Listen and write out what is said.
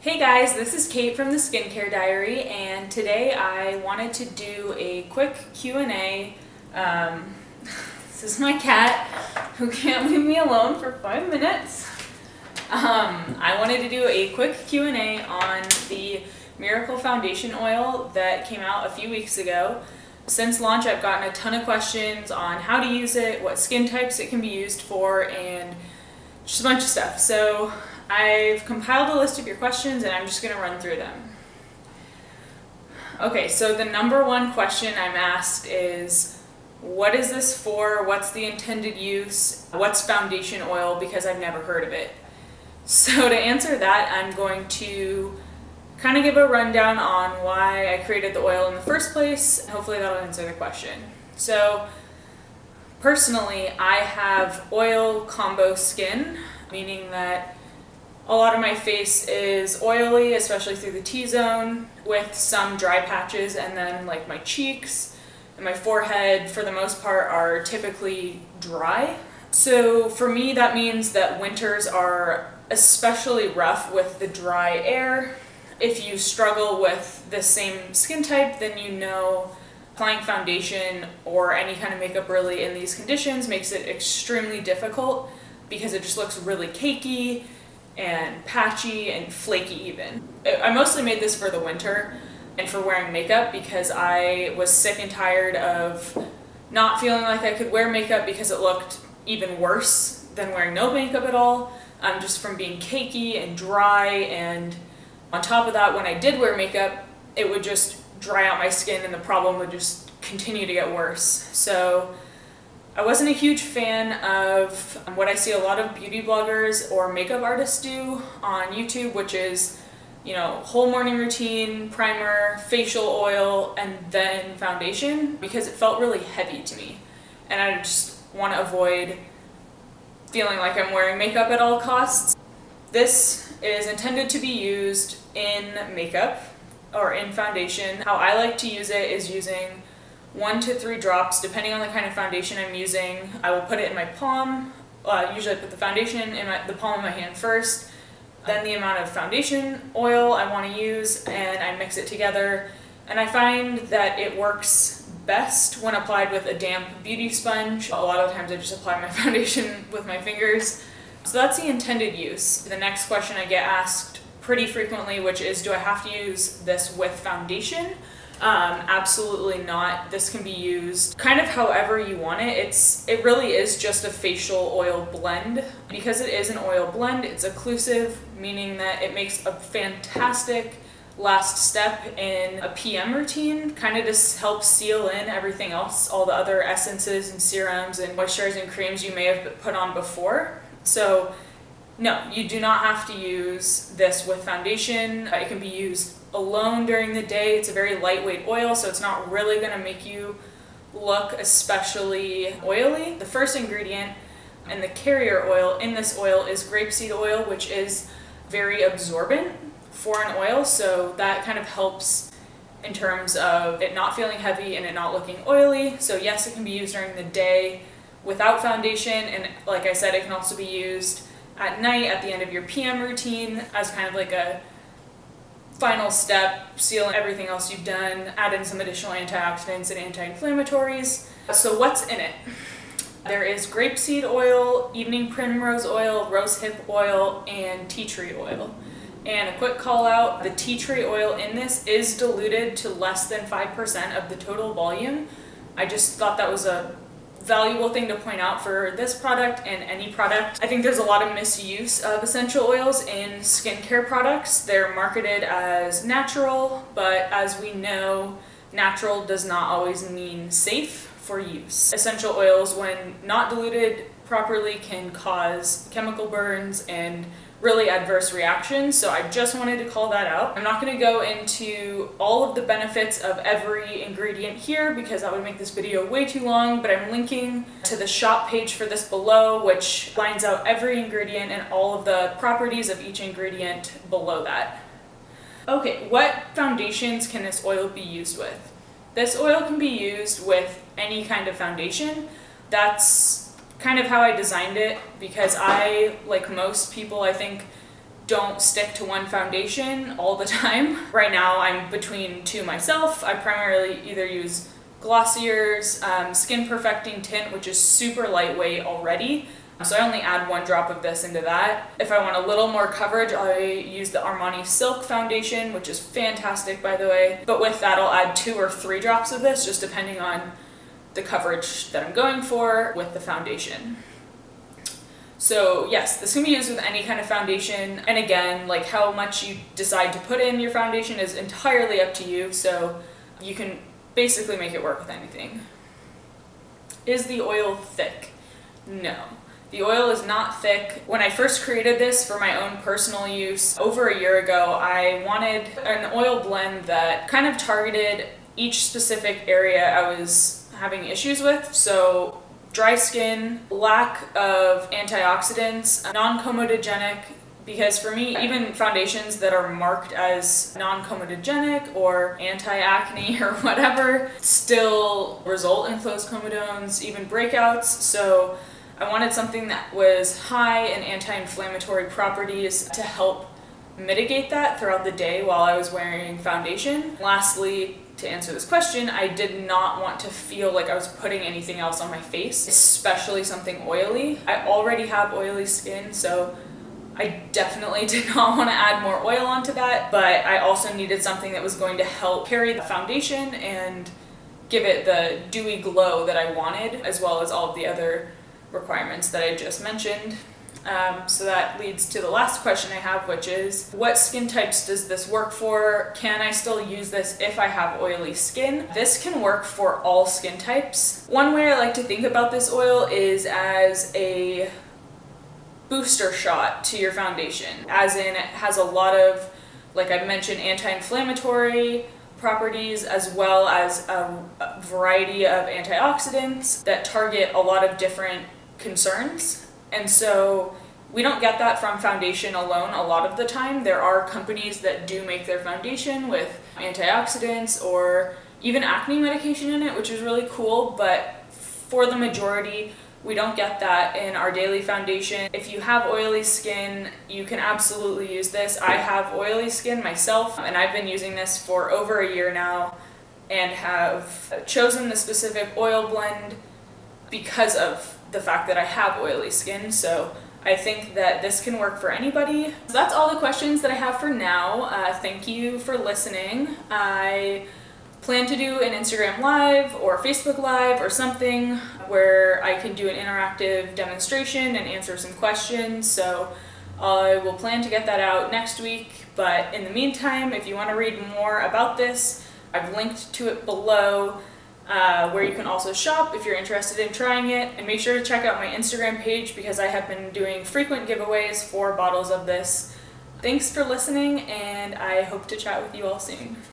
Hey guys, this is Kate from the Skincare Diary, and today I wanted to do a quick Q&A. This is my cat who can't leave me alone for 5 minutes. I wanted to do a quick Q&A on the Miracle Foundation Oil that came out a few weeks ago. Since launch, I've gotten a ton of questions on how to use it, what skin types it can be used for, and just a bunch of stuff. So I've compiled a list of your questions and I'm just going to run through them. Okay, so the number one question I'm asked is, what is this for? What's the intended use? What's foundation oil? Because I've never heard of it. So to answer that, I'm going to kind of give a rundown on why I created the oil in the first place. Hopefully that'll answer the question. So personally, I have oil combo skin, meaning that a lot of my face is oily, especially through the T-zone, with some dry patches, and then like my cheeks and my forehead, for the most part, are typically dry. So for me, that means that winters are especially rough with the dry air. If you struggle with the same skin type, then you know applying foundation or any kind of makeup really in these conditions makes it extremely difficult because it just looks really cakey and patchy and flaky even. I mostly made this for the winter and for wearing makeup because I was sick and tired of not feeling like I could wear makeup because it looked even worse than wearing no makeup at all, just from being cakey and dry. And on top of that, when I did wear makeup, it would just dry out my skin and the problem would just continue to get worse. So I wasn't a huge fan of what I see a lot of beauty bloggers or makeup artists do on YouTube, which is, whole morning routine, primer, facial oil, and then foundation, because it felt really heavy to me. And I just want to avoid feeling like I'm wearing makeup at all costs. This is intended to be used in makeup or in foundation. How I like to use it is using 1 to 3 drops, depending on the kind of foundation I'm using. I will put it in my palm. Usually I put the foundation in the palm of my hand first, then the amount of foundation oil I want to use, and I mix it together. And I find that it works best when applied with a damp beauty sponge. A lot of the times I just apply my foundation with my fingers. So that's the intended use. The next question I get asked pretty frequently, which is, do I have to use this with foundation? Absolutely not. This can be used kind of however you want it. It really is just a facial oil blend. Because it is an oil blend, it's occlusive, meaning that it makes a fantastic last step in a PM routine, kind of just helps seal in everything else, all the other essences and serums and moisturizing creams you may have put on before. So no, you do not have to use this with foundation. It can be used alone during the day. It's a very lightweight oil, so it's not really going to make you look especially oily. The first ingredient and the carrier oil in this oil is grapeseed oil, which is very absorbent for an oil, so that kind of helps in terms of it not feeling heavy and it not looking oily. So yes, it can be used during the day without foundation, and like I said, it can also be used at night at the end of your PM routine as kind of like a final step, seal everything else you've done, add in some additional antioxidants and anti-inflammatories. So what's in it? There is grapeseed oil, evening primrose oil, rosehip oil, and tea tree oil. And a quick call out, the tea tree oil in this is diluted to less than 5% of the total volume. I just thought that was a valuable thing to point out for this product and any product. I think there's a lot of misuse of essential oils in skincare products. They're marketed as natural, but as we know, natural does not always mean safe for use. Essential oils, when not diluted properly, can cause chemical burns and really adverse reactions, so I just wanted to call that out. I'm not going to go into all of the benefits of every ingredient here because that would make this video way too long, but I'm linking to the shop page for this below, which lines out every ingredient and all of the properties of each ingredient below that. Okay, what foundations can this oil be used with? This oil can be used with any kind of foundation. That's kind of how I designed it because I, like most people, I think, don't stick to one foundation all the time. Right now I'm between two myself. I primarily either use Glossier's Skin Perfecting Tint, which is super lightweight already. So I only add 1 drop of this into that. If I want a little more coverage, I use the Armani Silk Foundation, which is fantastic, by the way. But with that, I'll add 2 or 3 drops of this, just depending on the coverage that I'm going for with the foundation. So yes, this can be used with any kind of foundation. And again, like how much you decide to put in your foundation is entirely up to you. So you can basically make it work with anything. Is the oil thick? No. The oil is not thick. When I first created this for my own personal use over a year ago, I wanted an oil blend that kind of targeted each specific area I was having issues with. So dry skin, lack of antioxidants, non-comedogenic, because for me, even foundations that are marked as non-comedogenic or anti-acne or whatever still result in closed comedones, even breakouts. So I wanted something that was high in anti-inflammatory properties to help mitigate that throughout the day while I was wearing foundation. Lastly, to answer this question, I did not want to feel like I was putting anything else on my face, especially something oily. I already have oily skin, so I definitely did not want to add more oil onto that, but I also needed something that was going to help carry the foundation and give it the dewy glow that I wanted, as well as all of the other requirements that I just mentioned. So that leads to the last question I have, which is, what skin types does this work for? Can I still use this if I have oily skin? This can work for all skin types. One way I like to think about this oil is as a booster shot to your foundation, as in it has a lot of, like I mentioned, anti-inflammatory properties, as well as a variety of antioxidants that target a lot of different concerns. And so we don't get that from foundation alone a lot of the time. There are companies that do make their foundation with antioxidants or even acne medication in it, which is really cool, but for the majority, we don't get that in our daily foundation. If you have oily skin, you can absolutely use this. I have oily skin myself, and I've been using this for over a year now and have chosen the specific oil blend because of the fact that I have oily skin. So I think that this can work for anybody. So that's all the questions that I have for now. Thank you for listening. I plan to do an Instagram Live or Facebook Live or something where I can do an interactive demonstration and answer some questions. So I will plan to get that out next week. But in the meantime, if you want to read more about this, I've linked to it below, where you can also shop if you're interested in trying it. And make sure to check out my Instagram page because I have been doing frequent giveaways for bottles of this. Thanks for listening, and I hope to chat with you all soon.